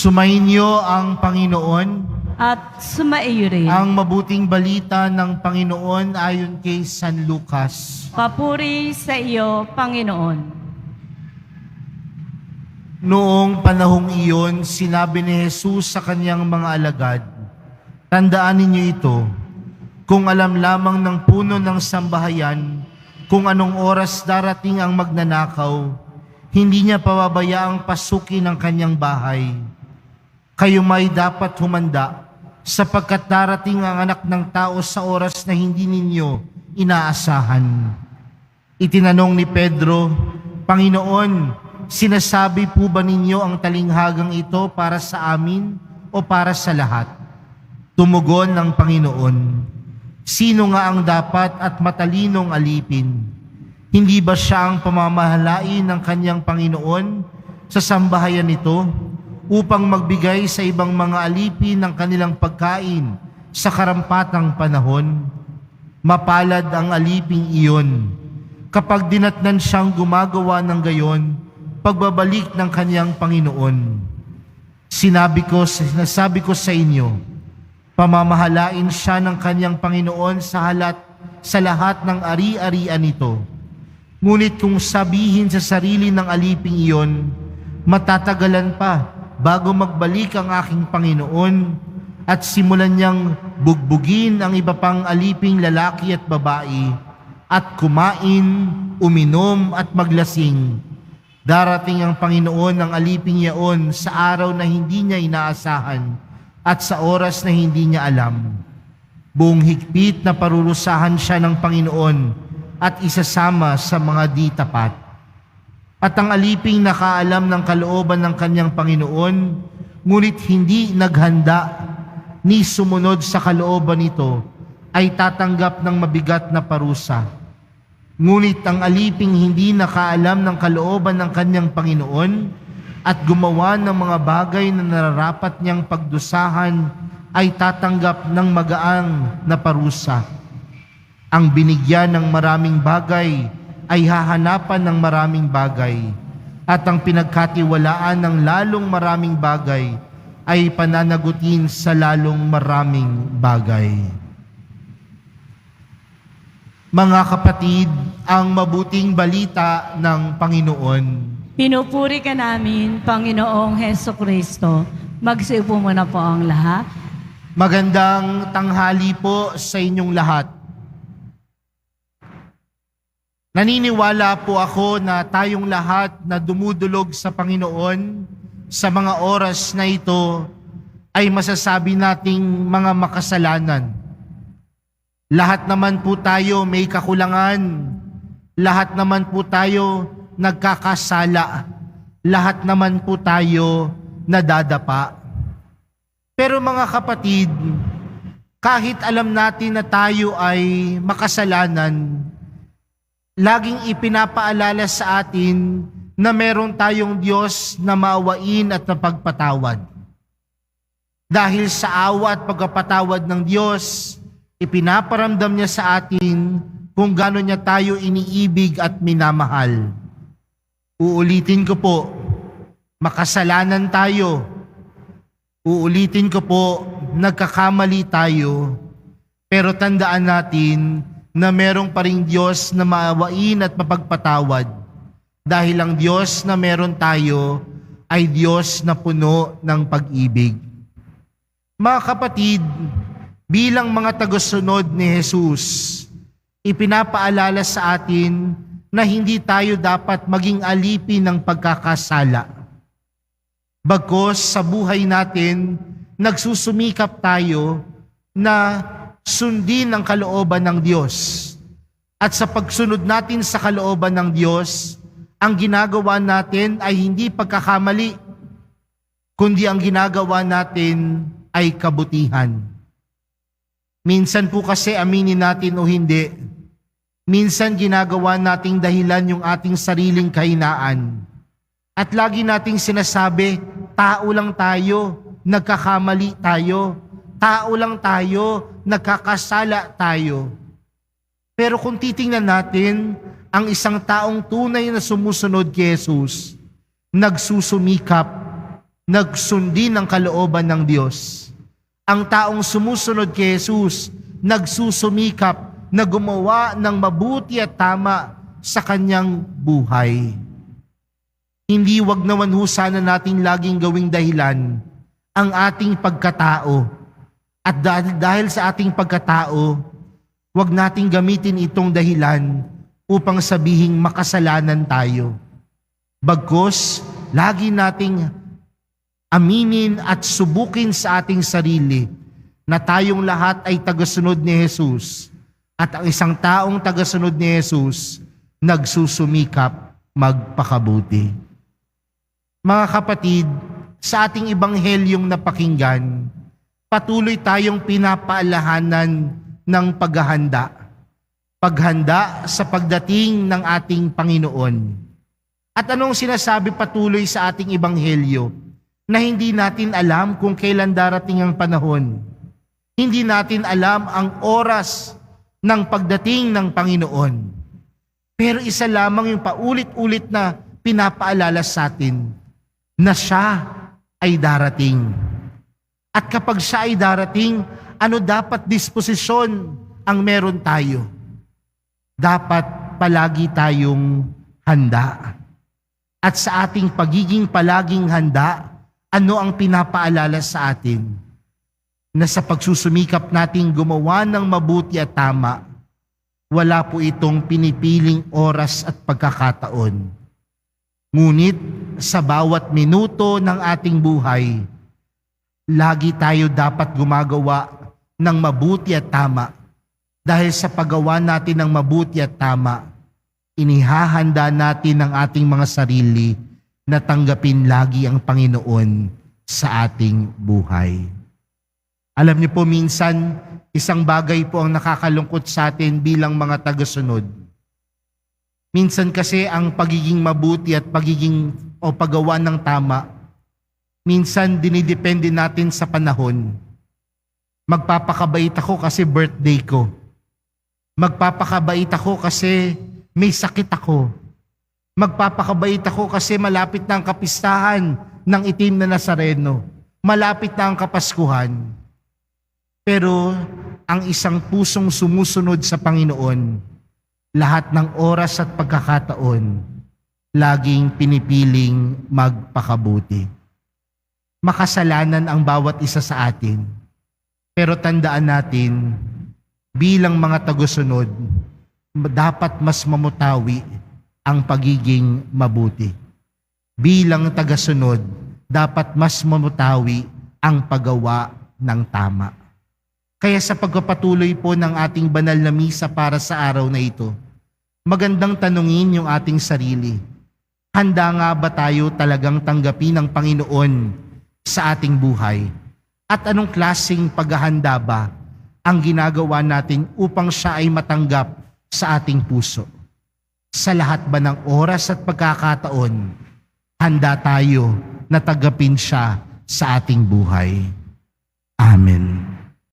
Sumainyo ang Panginoon. At sumaiyo rin. Ang mabuting balita ng Panginoon ayon kay San Lucas. Papuri sa iyo, Panginoon. Noong panahong iyon, sinabi ni Jesus sa kanyang mga alagad, "Tandaan ninyo ito, kung alam lamang ng puno ng sambahayan kung anong oras darating ang magnanakaw, hindi niya pababayaang pasukin ang kanyang bahay. Kayo may dapat humanda, sapagkat darating ang Anak ng Tao sa oras na hindi ninyo inaasahan." Itinanong ni Pedro, "Panginoon, sinasabi po ba ninyo ang talinghagang ito para sa amin o para sa lahat?" Tumugon ng Panginoon, "Sino nga ang dapat at matalinong alipin? Hindi ba siya ang pamamahalain ng kanyang Panginoon sa sambahayan nito upang magbigay sa ibang mga alipin ng kanilang pagkain sa karampatang panahon? Mapalad ang aliping iyon kapag dinatnan siyang gumagawa ng gayon pagbabalik ng kanyang Panginoon. Sinasabi ko sa inyo, pamamahalain siya ng kanyang Panginoon sa lahat ng ari-arian nito. Ngunit kung sabihin sa sarili ng aliping iyon, matatagalan pa bago magbalik ang aking Panginoon, at simulan niyang bugbugin ang iba pang aliping lalaki at babae, at kumain, uminom at maglasing, darating ang Panginoon ng aliping iyon sa araw na hindi niya inaasahan at sa oras na hindi niya alam. Buong higpit na parurusahan siya ng Panginoon at isasama sa mga di tapat. At ang aliping nakaalam ng kalooban ng kanyang Panginoon, ngunit hindi naghanda ni sumunod sa kalooban nito, ay tatanggap ng mabigat na parusa. Ngunit ang aliping hindi nakaalam ng kalooban ng kanyang Panginoon at gumawa ng mga bagay na nararapat niyang pagdusahan, ay tatanggap ng magaang na parusa. Ang binigyan ng maraming bagay ay hahanapan ng maraming bagay, at ang pinagkatiwalaan ng lalong maraming bagay ay pananagutin sa lalong maraming bagay. Mga kapatid, ang mabuting balita ng Panginoon. Pinupuri ka namin, Panginoong Hesukristo. Magsiupo muna po ang lahat. Magandang tanghali po sa inyong lahat. Naniniwala po ako na tayong lahat na dumudulog sa Panginoon sa mga oras na ito ay masasabi nating mga makasalanan. Lahat naman po tayo may kakulangan. Lahat naman po tayo nagkakasala. Lahat naman po tayo nadadapa. Pero mga kapatid, kahit alam natin na tayo ay makasalanan, laging ipinapaalala sa atin na meron tayong Diyos na maawain at napagpatawad. Dahil sa awa at pagpapatawad ng Diyos, ipinaparamdam niya sa atin kung gaano niya tayo iniibig at minamahal. Uulitin ko po, makasalanan tayo. Uulitin ko po, nagkakamali tayo. Pero tandaan natin na merong pa ring Diyos na maawain at mapagpatawad, dahil ang Diyos na meron tayo ay Diyos na puno ng pag-ibig. Mga kapatid, bilang mga tagasunod ni Jesus, ipinapaalala sa atin na hindi tayo dapat maging alipin ng pagkakasala. Bagkus sa buhay natin, nagsusumikap tayo na sundin ang kalooban ng Diyos. At sa pagsunod natin sa kalooban ng Diyos, ang ginagawa natin ay hindi pagkakamali, kundi ang ginagawa natin ay kabutihan. Minsan po kasi, aminin natin o hindi, minsan ginagawa nating dahilan yung ating sariling kahinaan. At lagi nating sinasabi, tao lang tayo, nagkakamali tayo. Tao lang tayo, nagkakasala tayo. Pero kung titingnan natin, ang isang taong tunay na sumusunod kay Jesus, nagsusumikap nagsundin ng kalooban ng Diyos. Ang taong sumusunod kay Jesus, nagsusumikap na gumawa ng mabuti at tama sa kanyang buhay. Hindi wag naman ho sana natin laging gawing dahilan ang ating pagkatao. At dahil sa ating pagkatao, wag nating gamitin itong dahilan upang sabihing makasalanan tayo. Bagkus, lagi nating aminin at subukin sa ating sarili na tayong lahat ay tagasunod ni Jesus. At ang isang taong tagasunod ni Jesus, nagsusumikap magpakabuti. Mga kapatid, sa ating ebanghelyong napakinggan, patuloy tayong pinapaalahanan ng paghahanda. Paghanda sa pagdating ng ating Panginoon. At anong sinasabi patuloy sa ating ebanghelyo? Na hindi natin alam kung kailan darating ang panahon. Hindi natin alam ang oras ng pagdating ng Panginoon. Pero isa lamang yung paulit-ulit na pinapaalala sa atin na siya ay darating. At kapag siya ay darating, ano dapat disposisyon ang meron tayo? Dapat palagi tayong handa. At sa ating pagiging palaging handa, ano ang pinapaalala sa atin? Na sa pagsusumikap nating gumawa ng mabuti at tama, wala po itong pinipiling oras at pagkakataon. Ngunit sa bawat minuto ng ating buhay, lagi tayo dapat gumagawa ng mabuti at tama. Dahil sa paggawa natin ng mabuti at tama, inihahanda natin ang ating mga sarili na tanggapin lagi ang Panginoon sa ating buhay. Alam niyo po, minsan, isang bagay po ang nakakalungkot sa atin bilang mga tagasunod. Minsan kasi ang pagiging mabuti at paggawa ng tama, minsan dinidepende natin sa panahon. Magpapakabait ako kasi birthday ko. Magpapakabait ako kasi may sakit ako. Magpapakabait ako kasi malapit na ang kapistahan ng itim na Nazareno. Malapit na ang Kapaskuhan. Pero ang isang pusong sumusunod sa Panginoon, lahat ng oras at pagkakataon, laging pinipiling magpakabuti. Makasalanan ang bawat isa sa atin. Pero tandaan natin, bilang mga tagusunod, dapat mas mamutawi ang pagiging mabuti. Bilang tagasunod, dapat mas mamutawi ang paggawa ng tama. Kaya sa pagpapatuloy po ng ating banal na misa para sa araw na ito, magandang tanungin yung ating sarili. Handa nga ba tayo talagang tanggapin ng Panginoon sa ating buhay? At anong klaseng paghahanda ba ang ginagawa natin upang siya ay matanggap sa ating puso? Sa lahat ba ng oras at pagkakataon, handa tayo na tanggapin siya sa ating buhay? Amen.